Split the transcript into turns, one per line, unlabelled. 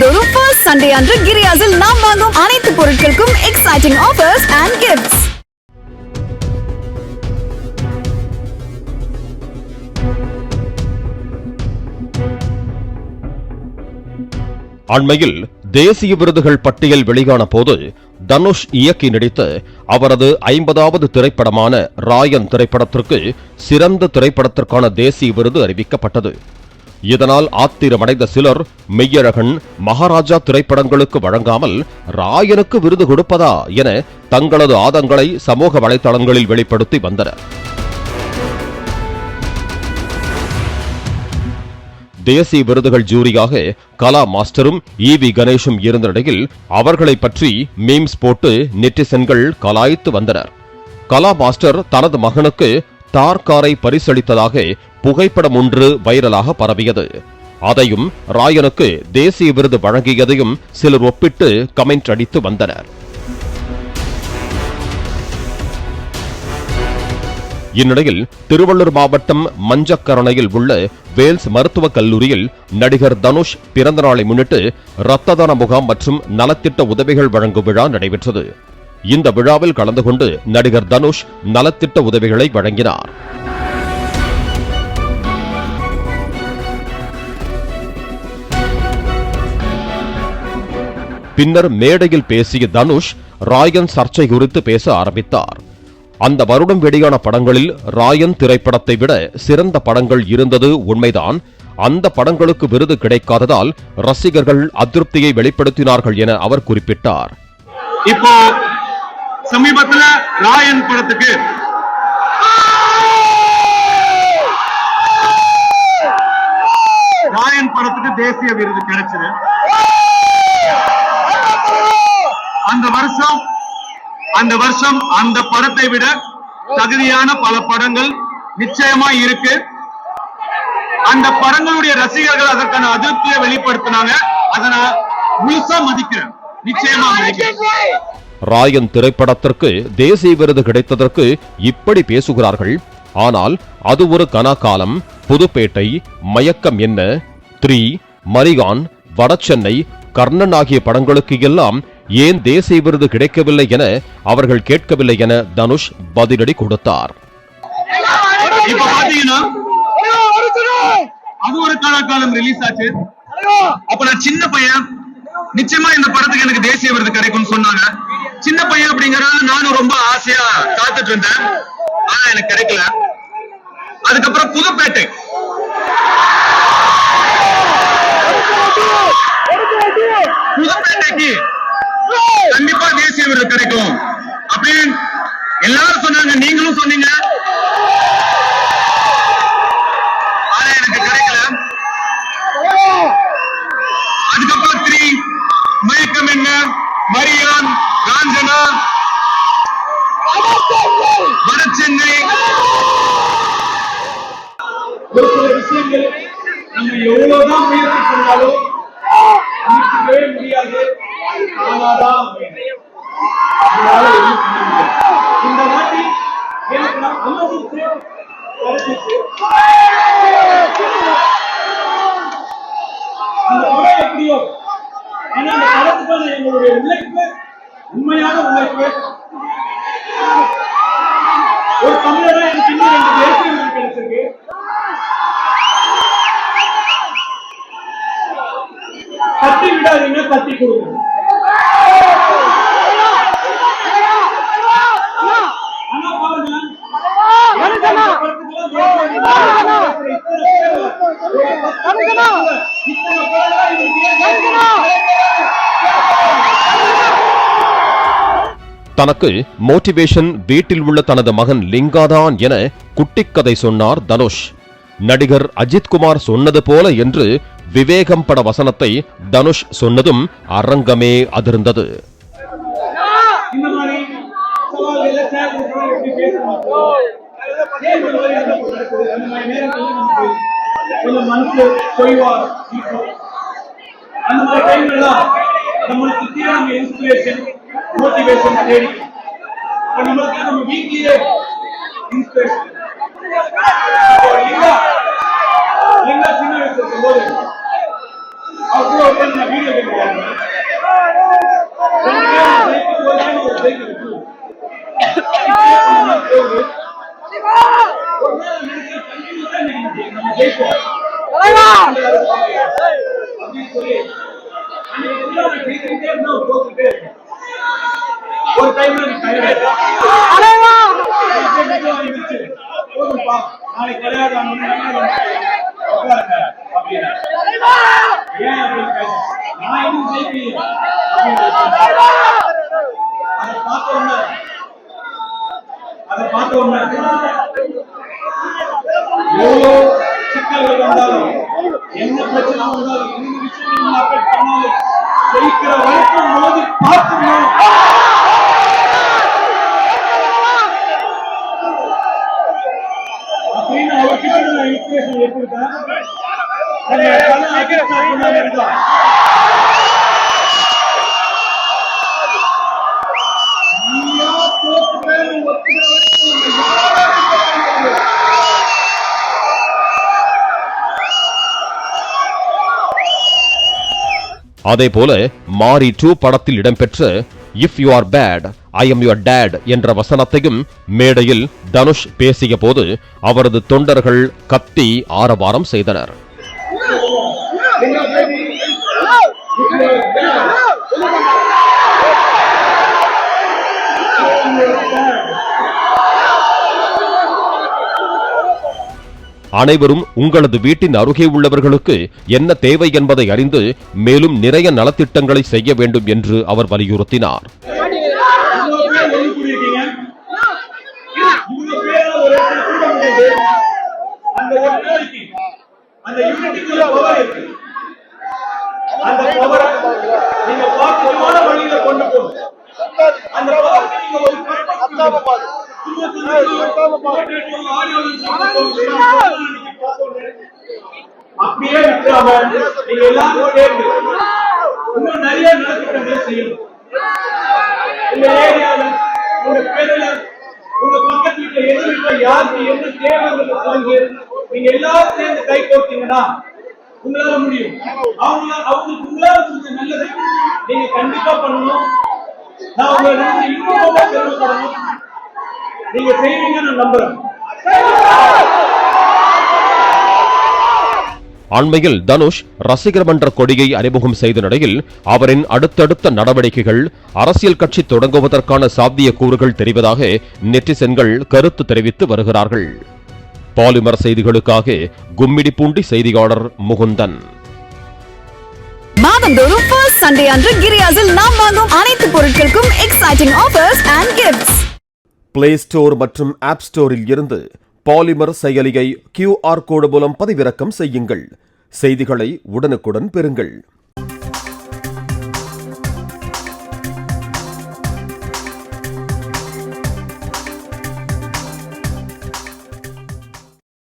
மாதந்தோறும் first Sunday அன்று கிரியாஸில் நாம் வாங்கும் அனைத்து பொருட்களுக்கும் எக்ஸைட்டிங் ஆஃபர்ஸ் அண்ட் கிஃப்ட்ஸ்.
அண்மையில் தேசிய விருதுகள் பட்டியல் வெளியான போது தனுஷ் இயக்கி நடித்த அவரது 50வது திரைப்படமான ராயன் திரைப்படத்திற்கு சிறந்த திரைப்படத்திற்கான தேசிய விருது அறிவிக்கப்பட்டது. இதனால் ஆத்திரமடைந்த சிலர் மெய்யழகன், மகாராஜா திரைப்படங்களுக்கு வழங்காமல் ராயனுக்கு விருது கொடுப்பதா என தங்களது ஆதங்களை சமூக வலைதளங்களில் வெளிப்படுத்தி வந்தனர். தேசிய விருதுகள் ஜூரியாக கலா மாஸ்டரும் ஈவி கணேஷும் இருந்த நிலையில் அவர்களை பற்றி மீம்ஸ் போட்டு நெட்டிசன்கள் கலாய்த்து வந்தனர். கலா மாஸ்டர் தனது மகனுக்கு தார் காரை பரிசளித்ததாக புகைப்படம் ஒன்று வைரலாக பரவியது. அதையும் ராயனுக்கு தேசிய விருது வழங்கியதையும் சிலர் ஒப்பிட்டு கமெண்ட் அடித்து வந்தனர். இந்நிலையில் திருவள்ளூர் மாவட்டம் மஞ்சக்கரணையில் உள்ள வேல்ஸ் மருத்துவக் கல்லூரியில் நடிகர் தனுஷ் பிறந்த நாளை முன்னிட்டு இரத்த தான முகாம் மற்றும் நலத்திட்ட உதவிகள் வழங்கும் விழா நடைபெற்றது. இந்த விழாவில் கலந்து கொண்டு நடிகர் தனுஷ் நலத்திட்ட உதவிகளை வழங்கினார். பின்னர் மேடையில் பேசிய தனுஷ் ராயன் சர்ச்சை குறித்து பேச ஆரம்பித்தார். அந்த வருடம் வெளியான படங்களில் ராயன் திரைப்படத்தை விட சிறந்த படங்கள் இருந்தது உண்மைதான். அந்த படங்களுக்கு விருது கிடைக்காததால் ரசிகர்கள் அதிருப்தியை வெளிப்படுத்தினார்கள் என அவர் குறிப்பிட்டார்.
இப்போ சமீபத்தில் ராயன் படத்துக்கு தேசிய விருது கிடைச்சது. அந்த வருஷம் அந்த படத்தை விட தகுதியான பல படங்கள் நிச்சயமா இருக்கு. அந்த படங்களுடைய ரசிகர்கள் அதற்கான அதிருப்தியை வெளிப்படுத்தினாங்க. அதை நான் முழுசா மதிக்கிறேன், நிச்சயமா மதிக்கிறேன்.
ராயன் திரைப்படத்திற்கு தேசிய விருது கிடைத்ததற்கு இப்படி பேசுகிறார்கள். ஆனால் அது ஒரு கனாகாலம், புதுப்பேட்டை, மயக்கம் என்ன, 3, மரிகான், வடசென்னை, கர்ணன் ஆகிய படங்களுக்கு எல்லாம் ஏன் தேசிய விருது கிடைக்கவில்லை என அவர்கள் கேட்கவில்லை என தனுஷ் பதிலடி கொடுத்தார்.
இப்ப பாத்தீங்கன்னா அது ஒரு கனாகாலம் ரிலீஸ் ஆச்சு. அப்ப நான் சின்ன பையன், நிச்சயமா இந்த படத்துக்கு எனக்கு தேசிய விருது கிடைக்கும்னு சொன்னாங்க. சின்ன பையன் அப்படிங்கறதுனால நானும் ரொம்ப ஆசையா காத்துட்டு இருந்தேன். ஆனா எனக்கு கிடைக்கல. அதுக்கப்புறம் புதுப்பேட்டை, புதுப்பேட்டைக்கு கண்டிப்பா தேசிய விருது கிடைக்கும் அப்படின்னு எல்லாரும் சொன்னாங்க, நீங்களும் சொன்னீங்க. ஆனா எனக்கு கிடைக்கல. அதுக்கப்புறம் 3, மயக்கம் என்ன, மரியான், காஞ்சனா, வடசென்னை, ஒரு சில விஷயங்கள் நம்ம எவ்வளவுதான் முயற்சி பண்ணாலும் முடியாது. இந்த வாட்டி எனக்கு அமைச்சு அந்த படம் எப்படியோ, ஆனா அந்த படத்துக்கான எங்களுடைய உழைப்பு, உண்மையான உழைப்பு, ஒரு தமிழரா எனக்கு இன்னும் 2 தேசிய விருது கிடைச்சிருக்கு. தட்டி விடாதீங்க, தட்டி கொடுங்க.
தனக்கு மோட்டிவேஷன் வீட்டில் உள்ள தனது மகன் லிங்காதான் என குட்டிக்கதை சொன்னார் தனுஷ். நடிகர் அஜித்குமார் சொன்னது போல என்று விவேகம் பட வசனத்தை தனுஷ் சொன்னதும் அரங்கமே அதிர்ந்தது.
மோட்டிவேஷன் தேடி நம்மளுக்கு நம்ம வீட்லயே இன்ஸ்பிரேஷன். லிங்கா சின்ன வயசுல இருக்கும்போது அவ்வளோ ஒரு டைம்ல நாளைக்கு விளையாடுவாங்க அதை பார்த்த உடனே எவ்வளவு சிக்கல்கள் வந்தாலும் என்ன பிரச்சனை வந்தாலும் எந்த விஷயங்கள் அஃபெக்ட் பண்ணாலும் ஜெயிக்கிற வரைக்கும் மோதி பார்க்கணும் அப்படின்னு அவர்கிட்ட நான் இன்ஸ்பிரேஷன் எடுத்துக்கிட்டேன்.
அதேபோல மாரி 2 படத்தில் இடம்பெற்ற if you are bad I am your dad என்ற வசனத்தையும் மேடையில் தனுஷ் பேசிய போது அவரது தொண்டர்கள் கத்தி ஆரவாரம் செய்தனர். அனைவரும் உங்களது வீட்டின் அருகே உள்ளவர்களுக்கு என்ன தேவை என்பதை அறிந்து மேலும் நிறைய நலத்திட்டங்களை செய்ய வேண்டும் என்று அவர் வலியுறுத்தினார்.
அப்படியே விட்டுறாம நீங்க எல்லாரும் சேர்ந்து இன்னும் நிறைய நலத்திட்டங்களை செய்யணும். உங்க ஏரியால உங்க பேர்ல உங்க பக்கத்து வீட்டுல எது வீட்டுல யாருக்கு என்ன தேவைங்கிறத புரிஞ்சு நீங்க எல்லாரும் சேர்ந்து கை கோர்த்தீங்கன்னா உங்களால முடியும். அவங்களுக்கு உங்களால முடிஞ்ச நல்லதை நீங்க கண்டிப்பா பண்ணணும். நான் உங்களை இன்னும் பெருமைப்படணும். நீங்க செய்வீங்கன்னு நான் நம்புறேன்.
அண்மையில் தனுஷ் ரசிகர் மன்ற கொடியை அறிமுகம் செய்த நிலையில் அவரின் அடுத்தடுத்த நடவடிக்கைகள் அரசியல் கட்சி தொடங்குவதற்கான சாத்தியக்கூறுகள் தெரிவதாக நெட்டிசன்கள் கருத்து தெரிவித்து வருகிறார்கள். பாலிமர் செய்திகளுக்காக கும்மிடிப்பூண்டி செய்தியாளர் முகுந்தன்.
மாதந்தோறும் ஃபர்ஸ்ட் சண்டே அன்று கிரியாஸில் நாம் வாங்கும் அனைத்து பொருட்களுக்கும் exciting offers and gifts.
Play store மற்றும் ஆப் ஸ்டோரில் இருந்து பாலிமர் செயலியை QR கோடு மூலம் பதிவிறக்கம் செய்யுங்கள். செய்திகளை உடனுக்குடன் பெறுங்கள்.